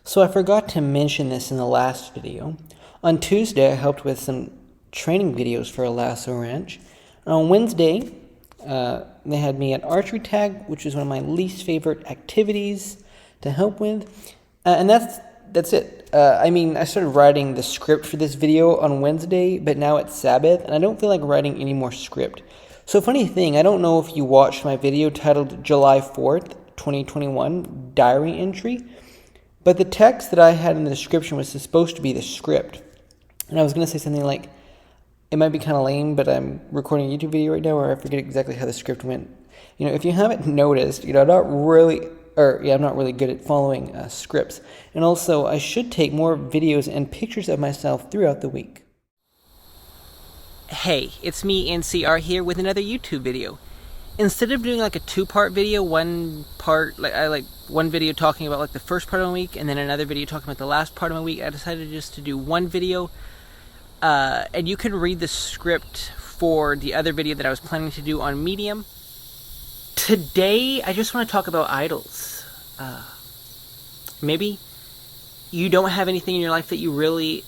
So I forgot to mention this in the last video. On Tuesday, I helped with some training videos for a lasso ranch. On Wednesday, they had me at archery tag, which is one of my least favorite activities to help with. And that's it. I started writing the script for this video on Wednesday, but now it's Sabbath, and I don't feel like writing any more script. So funny thing, I don't know if you watched my video titled July 4th, 2021, Diary Entry, but the text that I had in the description was supposed to be the script. And I was going to say something like, it might be kind of lame, but I'm recording a YouTube video right now where I forget exactly how the script went. If you haven't noticed, I'm not really good at following scripts. And also, I should take more videos and pictures of myself throughout the week. Hey, it's me, NCR, here with another YouTube video. Instead of doing like a two-part video, one video talking about like the first part of my week, and then another video talking about the last part of my week, I decided just to do one video. And you can read the script for the other video that I was planning to do on Medium. Today, I just want to talk about idols. Maybe you don't have anything in your life that you really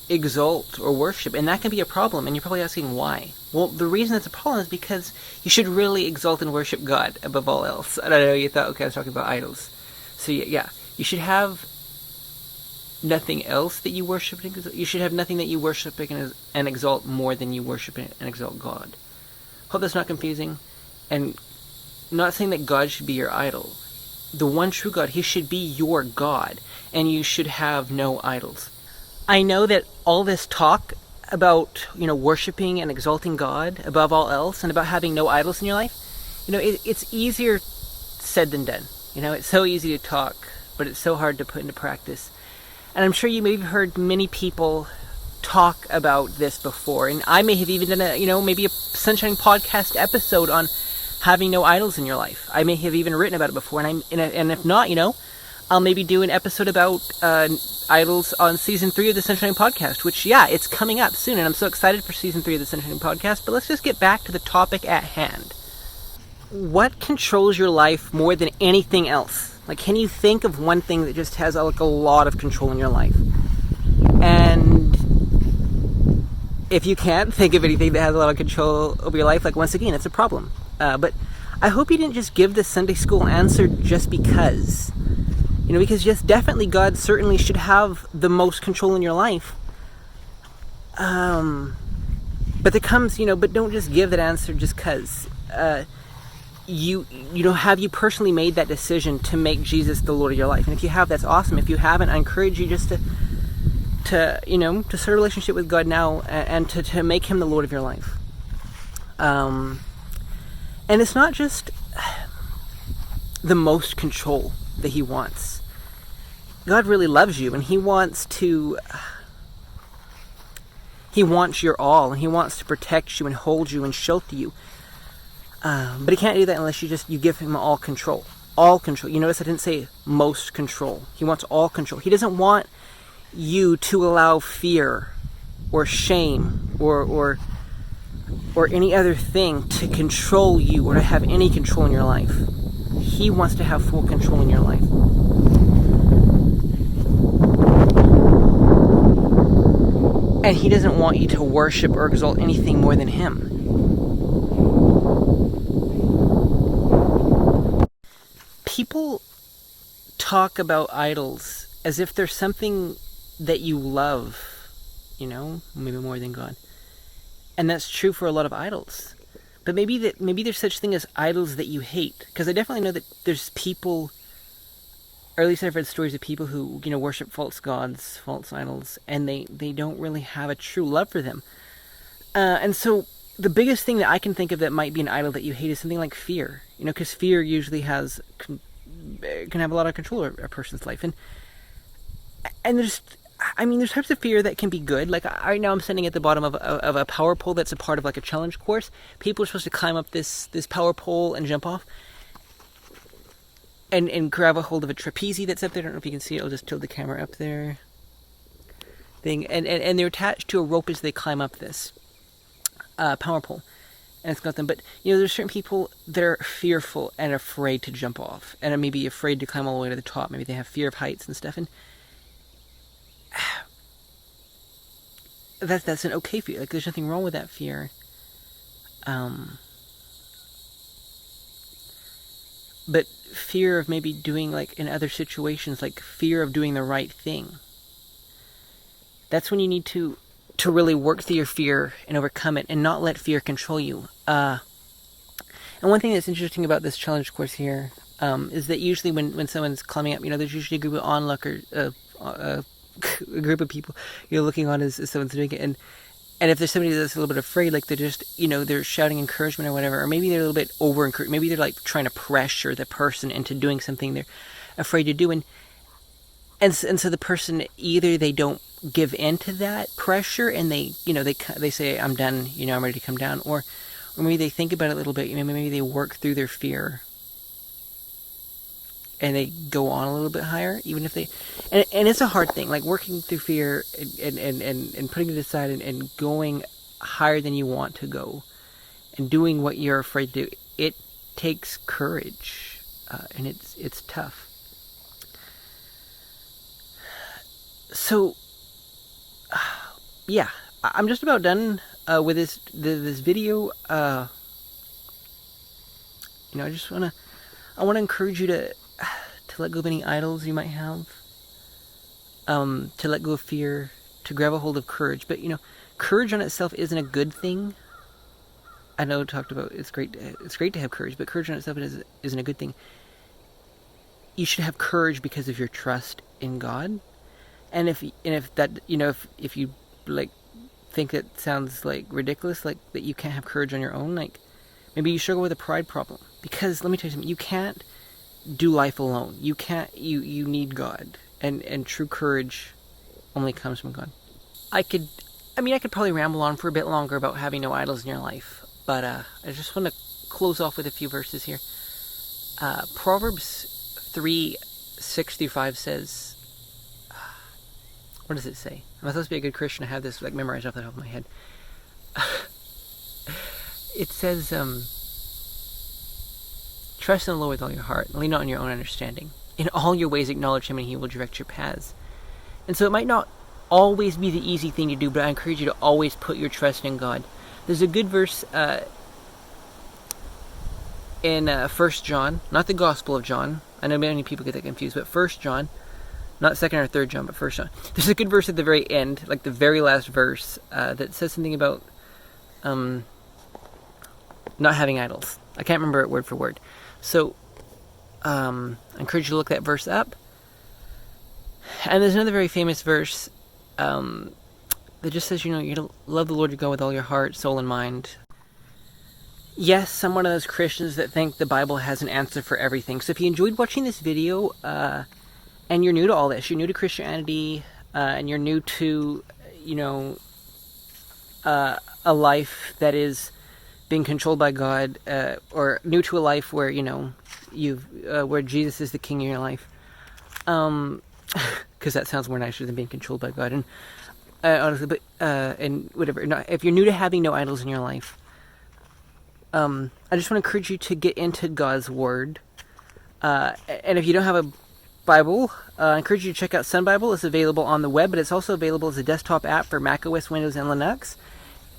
exalt or worship, and that can be a problem, and you're probably asking why. Well, the reason it's a problem is because you should really exalt and worship God above all else. I don't know, you thought, okay, I was talking about idols. So yeah, you should have nothing else that you worship and exalt. You should have nothing that you worship and exalt more than you worship and exalt God. Hope that's not confusing. And not saying that God should be your idol. The one true God, He should be your God, and you should have no idols. I know that all this talk about, worshiping and exalting God above all else, and about having no idols in your life, it's easier said than done. It's so easy to talk, but it's so hard to put into practice. And I'm sure you may have heard many people talk about this before, and I may have even done maybe a Sunshine Podcast episode on having no idols in your life. I may have even written about it before, and if not, I'll maybe do an episode about idols on Season 3 of the Sunshine Podcast, which, it's coming up soon, and I'm so excited for Season 3 of the Sunshine Podcast, but let's just get back to the topic at hand. What controls your life more than anything else? Can you think of one thing that just has a lot of control in your life? And if you can't think of anything that has a lot of control over your life, once again, it's a problem. But I hope you didn't just give the Sunday school answer just because. Because yes, definitely God certainly should have the most control in your life. But there comes, but don't just give that answer just because. Have you personally made that decision to make Jesus the Lord of your life? And if you have, that's awesome. If you haven't, I encourage you just to start a relationship with God now and to make Him the Lord of your life. And it's not just the most control that He wants. God really loves you, and He wants your all, and He wants to protect you and hold you and shelter you. But He can't do that unless you give Him all control. All control. You notice I didn't say most control. He wants all control. He doesn't want you to allow fear or shame or any other thing to control you or to have any control in your life. He wants to have full control in your life. And He doesn't want you to worship or exalt anything more than Him. People talk about idols as if there's something that you love, maybe more than God. And that's true for a lot of idols. But maybe there's such thing as idols that you hate. Because I definitely know that there's people, or at least I've read stories of people who, worship false gods, false idols, and they don't really have a true love for them. And so the biggest thing that I can think of that might be an idol that you hate is something like fear. Because fear usually can have a lot of control over a person's life. And there's types of fear that can be good. Right now I'm standing at the bottom of a power pole that's a part of a challenge course. People are supposed to climb up this power pole and jump off. And grab a hold of a trapeze that's up there. I don't know if you can see it. I'll just tilt the camera up there. And they're attached to a rope as they climb up this power pole. and it's got them. But there's certain people that are fearful and afraid to jump off, and are maybe afraid to climb all the way to the top. Maybe they have fear of heights and stuff, and that's an okay fear. Like, there's nothing wrong with that fear. But fear of maybe doing, like, in other situations, like fear of doing the right thing. That's when you need to really work through your fear and overcome it, and not let fear control you. And one thing that's interesting about this challenge course here is that usually when someone's climbing up, there's usually a group of onlookers, a group of people looking on as someone's doing it, and if there's somebody that's a little bit afraid, like they're just they're shouting encouragement or whatever, or maybe they're a little bit over encouraged, maybe they're like trying to pressure the person into doing something they're afraid to do, and so the person, either they don't give in to that pressure and they say, I'm done, I'm ready to come down, or maybe they think about it a little bit, maybe they work through their fear and they go on a little bit higher, even if they, and it's a hard thing, like working through fear and putting it aside and going higher than you want to go and doing what you're afraid to do. It takes courage, and it's tough. So yeah, I'm just about done with this video. I want to encourage you to let go of any idols you might have, to let go of fear, to grab a hold of courage. But courage on itself isn't a good thing. I know I talked about it's great to have courage, but courage on itself isn't a good thing. You should have courage because of your trust in God. And if you like think it sounds like ridiculous, like that you can't have courage on your own, like maybe you struggle with a pride problem, because let me tell you something, you can't do life alone. You need God, and true courage only comes from God. I could probably ramble on for a bit longer about having no idols in your life, but I just want to close off with a few verses here. Proverbs 3:6-5 says, what does it say? Am I supposed to be a good Christian to have this like memorized off the top of my head? It says, trust in the Lord with all your heart, and lean not on your own understanding. In all your ways acknowledge Him, and He will direct your paths. And so it might not always be the easy thing to do, but I encourage you to always put your trust in God. There's a good verse in 1 John, not the Gospel of John. I know many people get that confused, but 1 John, not 2nd or 3rd John, but 1 John. There's a good verse at the very end, like the very last verse, that says something about not having idols. I can't remember it word for word. So, I encourage you to look that verse up. And there's another very famous verse that just says, you're to love the Lord your God with all your heart, soul, and mind. Yes, I'm one of those Christians that think the Bible has an answer for everything. So if you enjoyed watching this video, and you're new to all this, you're new to Christianity, and you're new to, a life that is being controlled by God, or new to a life where, where Jesus is the king of your life, because that sounds more nicer than being controlled by God, and honestly, but, and whatever, no, if you're new to having no idols in your life, I just want to encourage you to get into God's Word, and if you don't have a Bible, I encourage you to check out Sun Bible. It's available on the web, but it's also available as a desktop app for macOS, Windows, and Linux.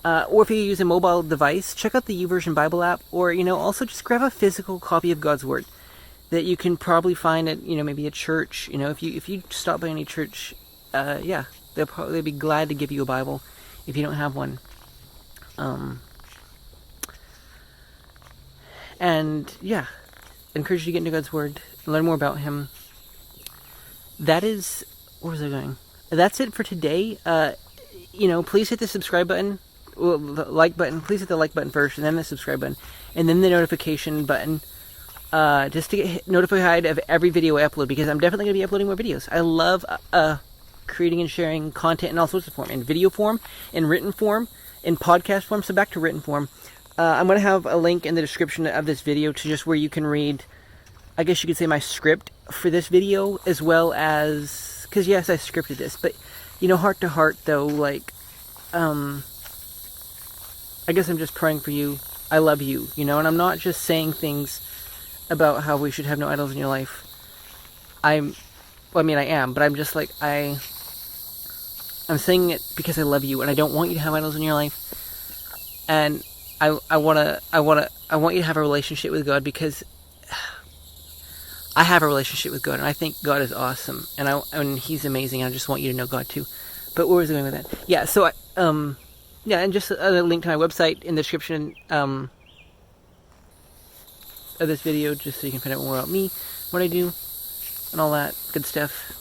Or if you use a mobile device, check out the YouVersion Bible app, or also just grab a physical copy of God's Word that you can probably find at maybe a church. If you stop by any church, they'll be glad to give you a Bible if you don't have one. And yeah, I encourage you to get into God's Word, learn more about Him. That is, where was I going? That's it for today. Please hit the subscribe button, the like button. Please hit the like button first, and then the subscribe button, and then the notification button, just to get notified of every video I upload, because I'm definitely going to be uploading more videos. I love creating and sharing content in all sorts of form, in video form, in written form, in podcast form. So back to written form. I'm going to have a link in the description of this video to just where you can read, I guess you could say, my script for this video, as well as, because yes, I scripted this, but heart to heart though, like, I guess I'm just praying for you I love you, you know, and I'm not just saying things about how we should have no idols in your life. Well, I mean, I am, but I'm just like, I'm saying it because I love you, and I don't want you to have idols in your life. And I want you to have a relationship with God, because I have a relationship with God, and I think God is awesome, and He's amazing. And I just want you to know God too. But where was I going with that? Yeah, so yeah, and just a link to my website in the description of this video, just so you can find out more about me, what I do, and all that good stuff.